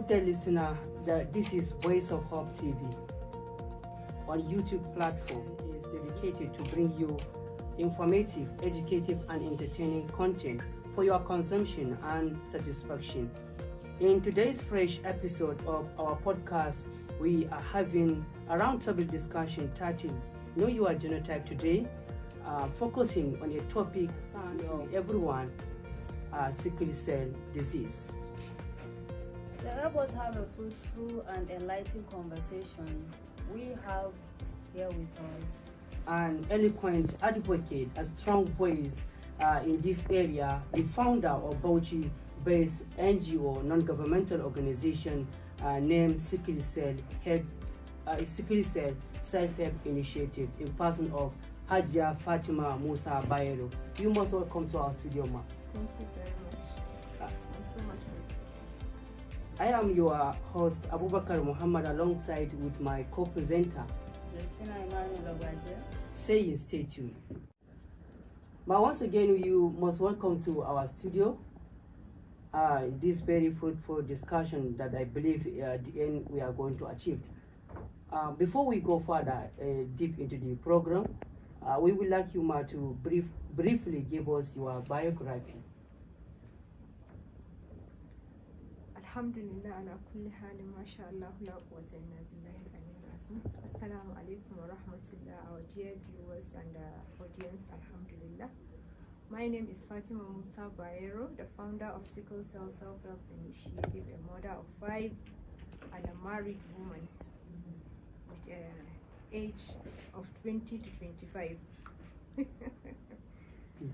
dear listener, that this is Voice of Hope TV on YouTube platform is dedicated to bring you informative, educative, and entertaining content for your consumption and satisfaction. In today's fresh episode of our podcast, we are having a roundtable discussion titled Know Your Genotype today, focusing on a topic surrounding everyone, sickle cell disease. To help us have a fruitful and enlightening conversation, we have here with us an eloquent advocate, a strong voice in this area, the founder of Bauchi-based NGO, non-governmental organization named Sickle Cell Self-Help Initiative, in person of Hajia Fatima Musa Bayero. You most welcome to our studio, ma. Thank you very much. I'm so much happy. I am your host, Abubakar Muhammad, alongside with my co-presenter, Justina Emmanuel Obaje. Say stay tuned. But once again, you most welcome to our studio. This very fruitful discussion that I believe at the end we are going to achieve. Before we go further deep into the program, we would like you, ma, to briefly give us your biography. Alhamdulillah ala kulli hal, mashallah, la quwwata illa billahi al-aliyyil azim. Assalamu alaikum wa rahmatullah, our dear viewers and audience. Alhamdulillah. My name is Fatima Musa Bayero, the founder of Sickle Cell Self-Help Initiative, a mother of 5 and a married woman with an age of 20 to 25.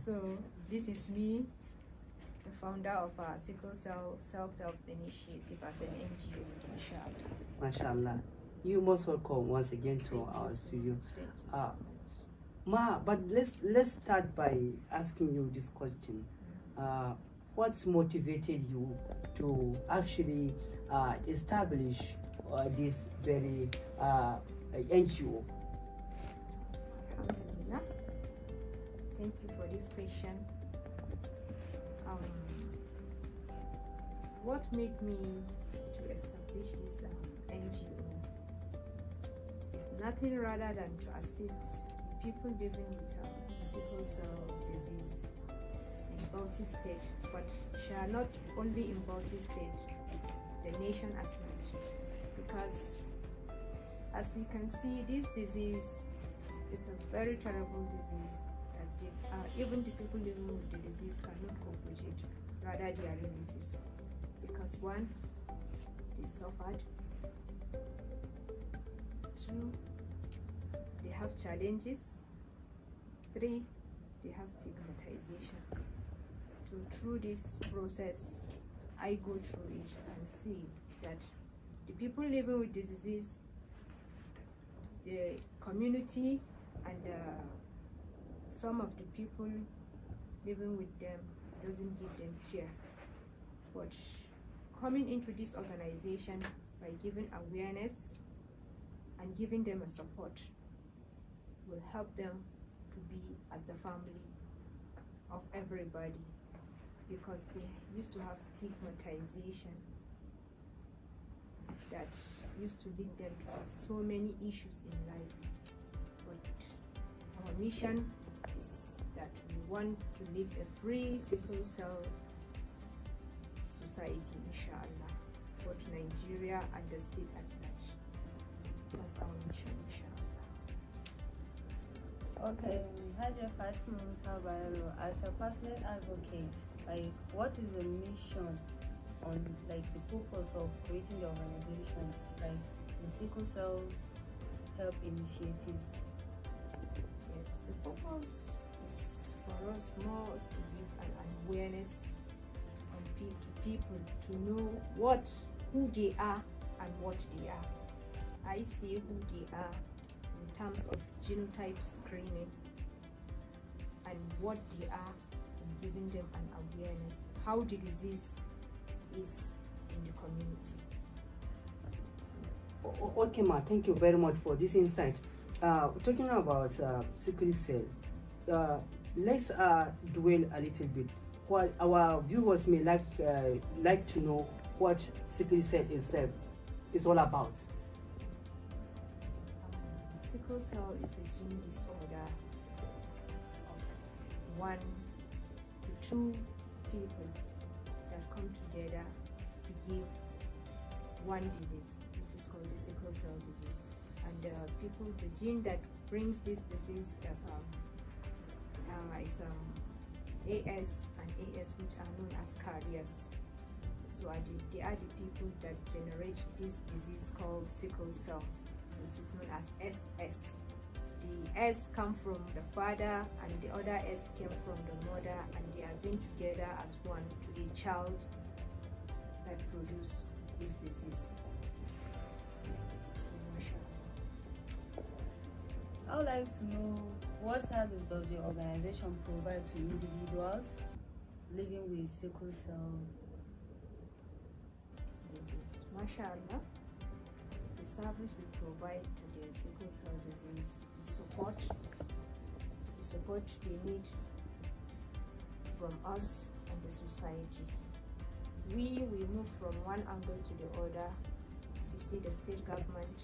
So this is me, the founder of our Sickle Cell Self-Help Initiative as an NGO, inshallah. MashaAllah. You most welcome once again to our studio. Thank you so much. Ma, but let's start by asking you this question. What's motivated you to actually establish this very NGO? Alhamdulillah. Thank you for this question. What made me to establish this NGO is nothing rather than to assist people living with sickle cell disease in Bauchi State, but shall not only in Bauchi State, the nation at large. Because as we can see, this disease is a very terrible disease that even the people living with the disease cannot cope with it, rather their relatives. Because 1, they suffered, 2, they have challenges, 3, they have stigmatization. So through this process, I go through it and see that the people living with this disease, the community and some of the people living with them doesn't give them care. But coming into this organization by giving awareness and giving them a support will help them to be as the family of everybody, because they used to have stigmatization that used to lead them to have so many issues in life. But our mission is that we want to live a free sickle cell society, inshallah, both Nigeria and the state at large. That's our mission, inshallah. Okay, Hajia Fatima Musa Bayero, as a passionate advocate, like, what is the mission on, like, the purpose of creating the organization, like the Sickle Cell Help Initiatives? Yes, the purpose is for us more to give an awareness to people to know who they are and what they are. I say who they are in terms of genotype screening and what they are in giving them an awareness, how the disease is in the community. Okay, ma, thank you very much for this insight. Talking about sickle cell, let's dwell a little bit. What our viewers may like to know what sickle cell is all about? Sickle cell is a gene disorder of 1 to 2 people that come together to give one disease, which is called the sickle cell disease. And the gene that brings this disease is AS and AS, which are known as carriers. So they are the people that generate this disease called sickle cell, which is known as SS. The S come from the father and the other S came from the mother, and they have been together as one to a child that produce this disease. I would like to know, what service does your organization provide to individuals living with sickle cell disease? MashaAllah, the service we provide to the sickle cell disease is support. The support they need from us and the society. We move from one angle to the other. We see the state government,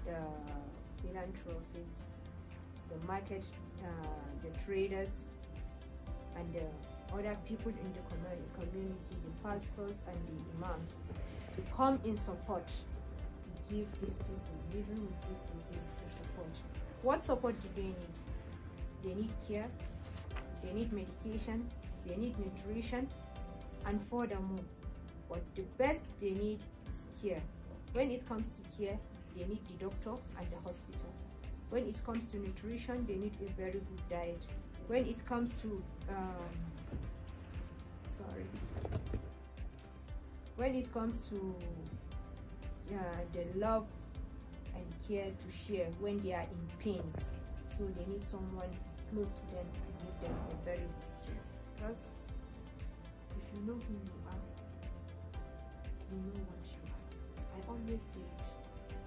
the philanthropists, the market, the traders, and the other people in the community, the pastors and the imams, to come in support to give these people living with this disease the support. What support do they need? They need care, they need medication, they need nutrition, and furthermore, but the best they need is care. When it comes to care, they need the doctor and the hospital. When it comes to nutrition, they need a very good diet. When it comes to when it comes to the love and care to share when they are in pains, so they need someone close to them to give them a very good care. Because if you know who you are, you know what you are. I always say it,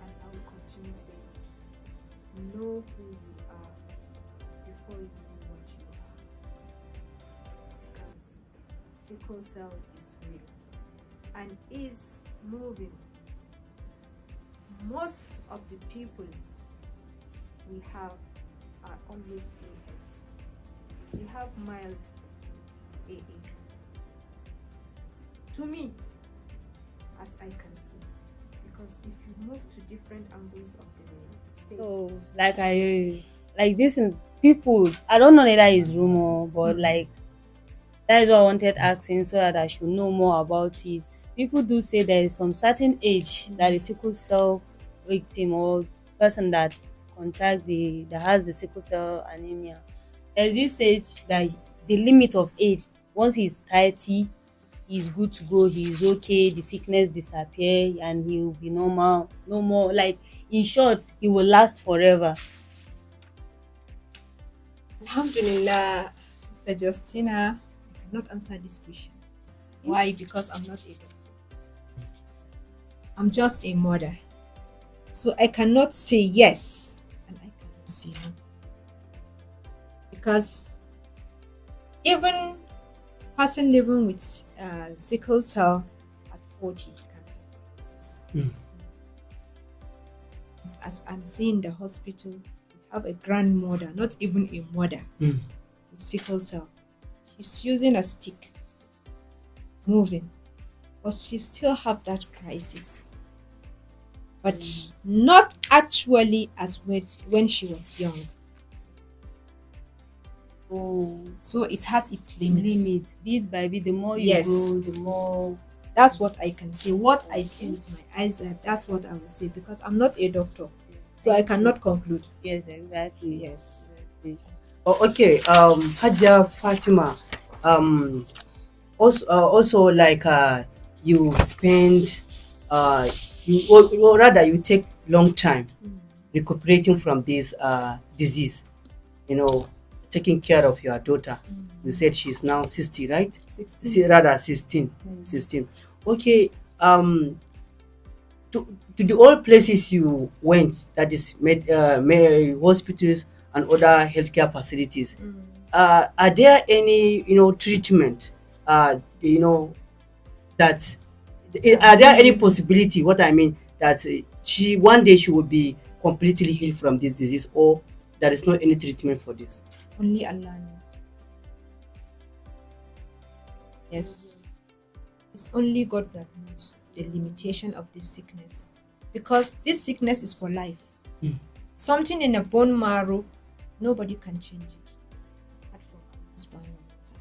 and I will continue saying it. Know who you are before you know what you are. Because sickle cell is real and is moving. Most of the people we have are always AS. We have mild AA. To me, as I can see, because if you move to different angles of the states, so like this in people, I don't know whether it's rumor, but like that is what I wanted asking so that I should know more about it. People do say there is some certain age that the sickle cell victim or person that that has the sickle cell anemia, there's this age that the limit of age, once he's 30, he's good to go, he's okay, the sickness disappear and he will be normal, no more. Like, in short, he will last forever. Alhamdulillah, Sister Justina, I cannot answer this question. Why? Because I'm not a doctor. I'm just a mother. So I cannot say yes and I cannot say no. Because even person living with sickle cell at 40 can exist. As I'm saying, the hospital, we have a grandmother, not even a mother, with sickle cell. She's using a stick, moving, but she still have that crisis. But not actually as when she was young. Oh, so it has its limits. Bit by bit, the more you grow, the more. That's what I can say. What I see with my eyes, that's what I will say, because I'm not a doctor, so I cannot conclude. Yes, exactly. Yes. Exactly. Oh, okay. Hajia Fatima. Also like you spend or rather you take long time recuperating from this disease. You know, taking care of your daughter. You said she's now 60, right? 16. Rather 16. 16. Okay. To the all places you went, that is hospitals and other healthcare facilities, are there any treatment that Are there any possibility, what I mean, that she one day she will be completely healed from this disease, or there is no any treatment for this? Only Allah knows. Yes. It's only God that knows the limitation of this sickness. Because this sickness is for life. Something in a bone marrow, nobody can change it. Apart from Allah subhanahu wa ta'ala.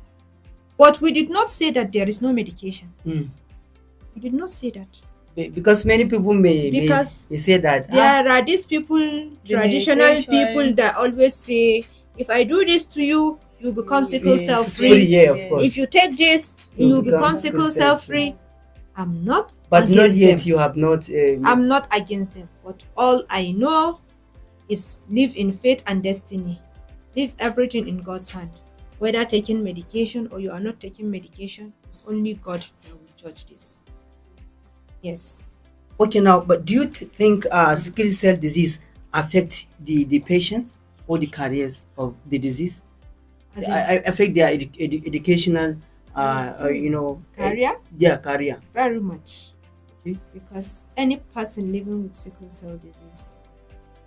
But we did not say that there is no medication. We did not say that. Because many people may say that there are these people, traditional people, that always say, if I do this to you, you become sickle cell free. Yeah, of course. If you take this, you become sickle cell free. I'm not but against not yet them. You have not I'm not against them, but all I know is live in faith and destiny. Leave everything in God's hand. Whether taking medication or you are not taking medication, it's only God that will judge this. Yes. Okay, now, but do you think sickle cell disease affect the patients or the carriers of the disease? Affect their educational, career? Career. Very much. Okay. Because any person living with sickle cell disease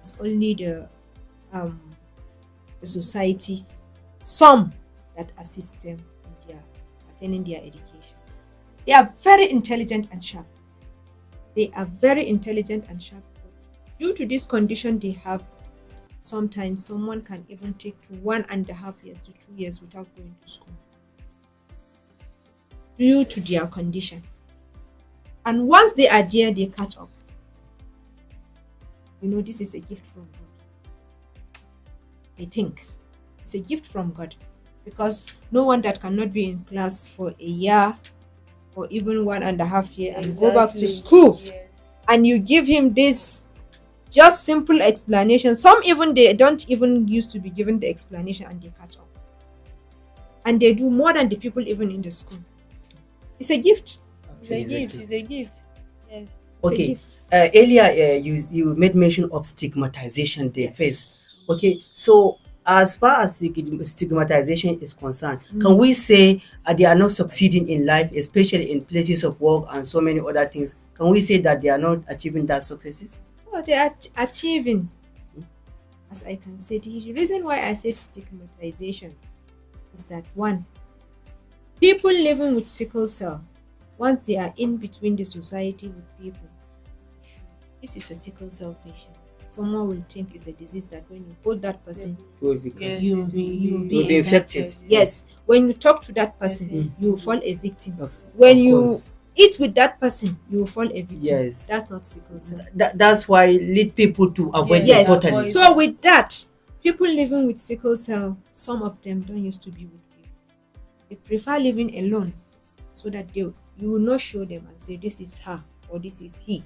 is only the society, some that assist them in their attaining their education. They are very intelligent and sharp. They are very intelligent and sharp. Due to this condition they have, sometimes someone can even take to 1.5 years to 2 years without going to school. Due to their condition. And once they are there, they catch up. You know, this is a gift from God. I think it's a gift from God, because no one that cannot be in class for a year or even 1.5 years and go back to school, and you give him this just simple explanation. Some even they don't even used to be given the explanation and they catch up, and they do more than the people even in the school. It's a gift. It's a gift. Yes. Okay. Earlier, you made mention of stigmatization they face. Okay, so as far as stigmatization is concerned, can we say they are not succeeding in life, especially in places of work and so many other things? Can we say that they are not achieving that successes? Oh, they are achieving. As I can say, the reason why I say stigmatization is that, one, people living with sickle cell, once they are in between the society with people, this is a sickle cell patient. Someone will think it's a disease that when you hold that person, you'll be infected. Yes. When you talk to that person, you will fall a victim. When you eat with that person, you will fall a victim. Yes. That's not sickle cell. That's why lead people to avoid it totally. So with that, people living with sickle cell, some of them don't used to be with people. They prefer living alone, so that you will not show them and say this is her or this is he.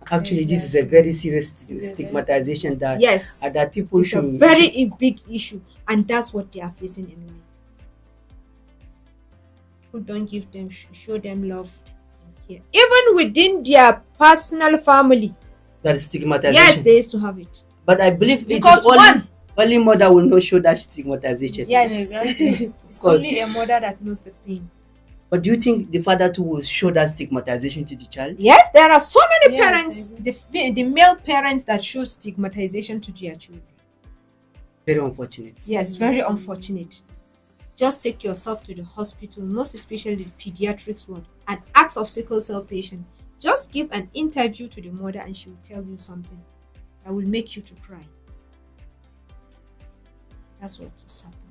Actually, this is a very serious stigmatization that that people should. It's a very big issue, and that's what they are facing in life. People don't give them, show them love and care, even within their personal family. That is stigmatization. Yes, they used to have it. But I believe because only mother will not show that stigmatization. Yes, exactly. It's only a mother that knows the pain. But do you think the father too will show that stigmatization to the child? Yes, there are so many parents, the male parents, that show stigmatization to their children. Very unfortunate. Yes, very unfortunate. Just take yourself to the hospital, most especially the pediatrics ward, and ask of sickle cell patient. Just give an interview to the mother and she will tell you something that will make you to cry. That's what is happening.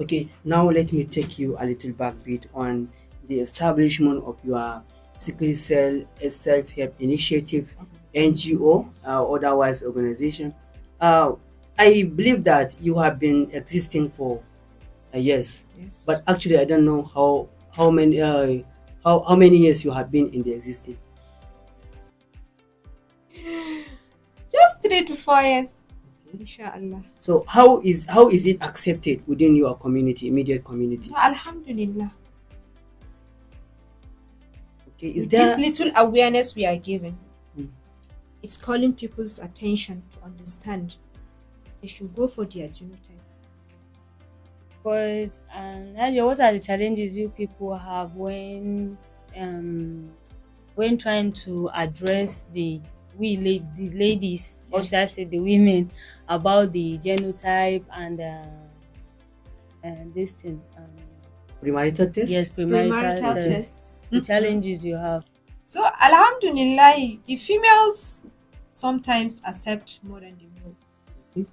Okay, now let me take you a little backbeat on the establishment of your sickle cell self-help initiative, NGO, otherwise organization. I believe that you have been existing for years, but actually I don't know how many years you have been in the existing. Just 3 to 4 years. Inshallah. So how is it accepted within your community, immediate community? Alhamdulillah. Okay, with this little awareness we are given, it's calling people's attention to understand they should go for their genotype. But Nadia, what are the challenges you people have when um when trying to address the ladies, or should I say the women, about the genotype and this thing, Premarital test? yes, premarital Premarital Okay. test, test. the challenges you have. So, Alhamdulillah, the females sometimes accept more than the male.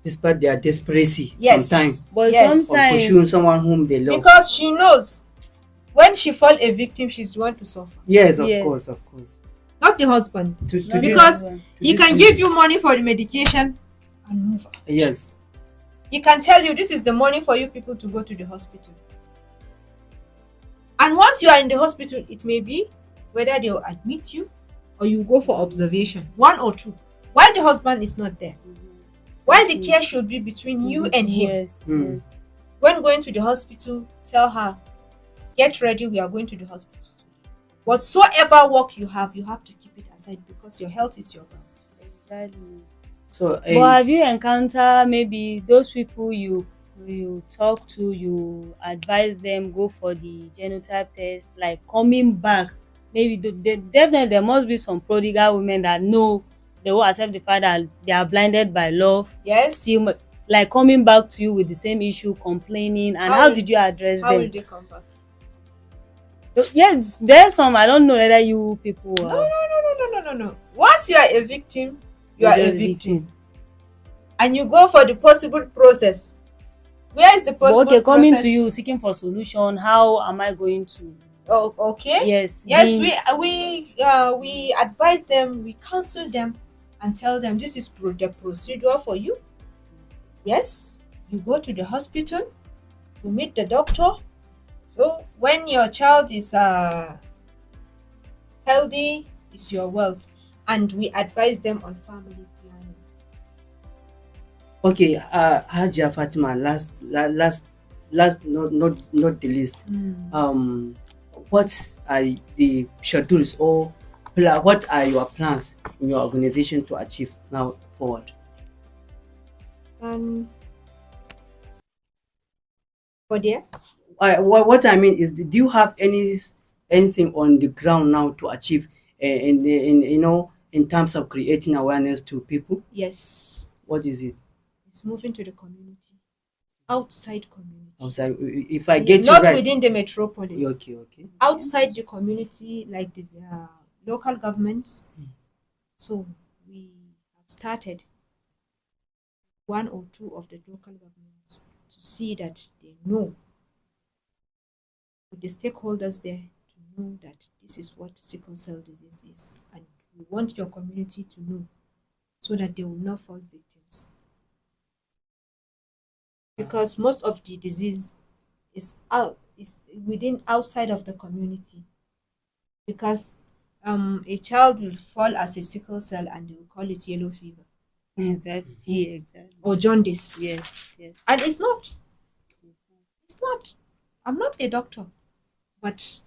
Despite their desperation, Yes. sometimes But Yes. on pursuing sometimes, someone whom they love. Because she knows when she fall a victim, she's the one to suffer, Yes, of Yes. course, of course. not the husband. To not this, Because everyone. he this can is- give you money for the medication and move on. yes, He can tell you this is the money for you people to go to the hospital. And once you are in the hospital, it may be whether they will admit you or you go for observation, one or two, while the husband is not there. While the care should be between you and him. Yes, Hmm. yes. When going to the hospital, tell her, get ready, we are going to the hospital today. Whatsoever work you have to keep it aside because your health is your wealth. Exactly. so But have you encountered maybe those people you talk to, you advise them go for the genotype test, like coming back? Maybe definitely there must be some prodigal women that know they will accept the fact that they are blinded by love. Yes. Still, like coming back to you with the same issue, complaining, and how did you address How will them? they come back? Yes, there's some. I don't know whether you people are. No. Once you are a victim, you are a just victim. And you go for the possible process. Where is the But possible okay, coming process? to you seeking for solution, how am I going to? Oh, okay. Yes. Yes, being- we advise them, we counsel them, and tell them this is the procedure for you. Yes, you go to the hospital, you meet the doctor. So when your child is healthy, is your wealth, and we advise them on family planning. okay, Hajia Fatima, last, not the least. What are the schedules or what are your plans in your organization to achieve now forward? For there, What I mean is, do you have anything on the ground now to achieve in in terms of creating awareness to people? yes, What is it? it's moving to the community, outside community. Outside, if I get you Not right. within the metropolis. Okay. Outside the community, like the local governments. So we have started one or two of the local governments to see that they know, with the stakeholders there, to know that this is what sickle cell disease is, and we want your community to know so that they will not fall victims. Because most of the disease is outside of the community. Because a child will fall as a sickle cell and they will call it yellow fever Exactly. or jaundice. Yes. And it's not. It's not. I'm not a doctor, but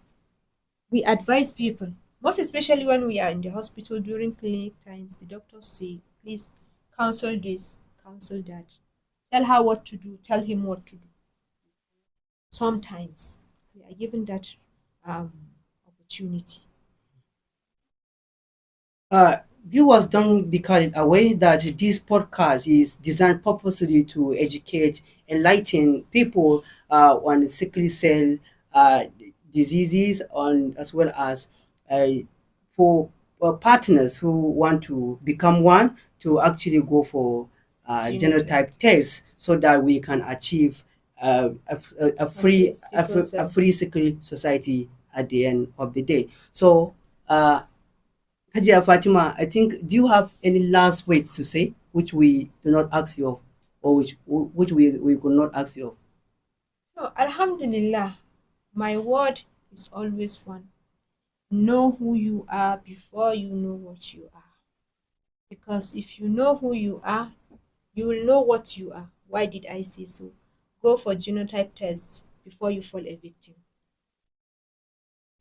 we advise people, most especially when we are in the hospital during clinic times. The doctors say, please counsel this, counsel that. Tell her what to do, tell him what to do. Sometimes we are given that opportunity. Viewers, don't be carried away that this podcast is designed purposely to educate, enlighten people on sickle cell diseases, on as well as for partners who want to become one to actually go for genotype tests so that we can achieve a free sickle society at the end of the day. So. Hajia Fatima, I think, do you have any last words to say, which we do not ask you of, or which we could not ask you of? So, Alhamdulillah, my word is always one. Know who you are before you know what you are. Because if you know who you are, you will know what you are. Why did I say so? Go for genotype tests before you fall a victim.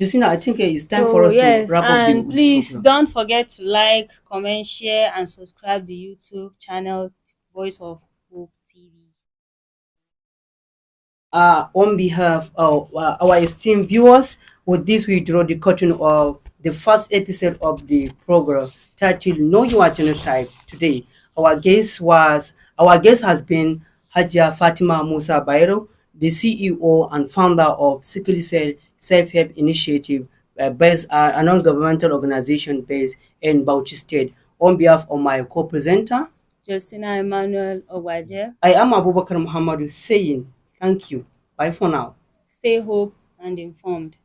Justina, I think it's time for us to wrap up the and please program. don't forget to like, comment, share, and subscribe the YouTube channel Voice of Hope TV. On behalf of our esteemed viewers, With this, we draw the curtain of the first episode of the program titled Know Your Genotype. Today, our guest has been Hajia Fatima Musa Bairo, the CEO and founder of Sickle Cell Self-Help Initiative, a non-governmental organization based in Bauchi State. On behalf of my co-presenter, Justina Emmanuel Owaje, I am Abubakar Muhammadu saying thank you. Bye for now. stay hope and informed.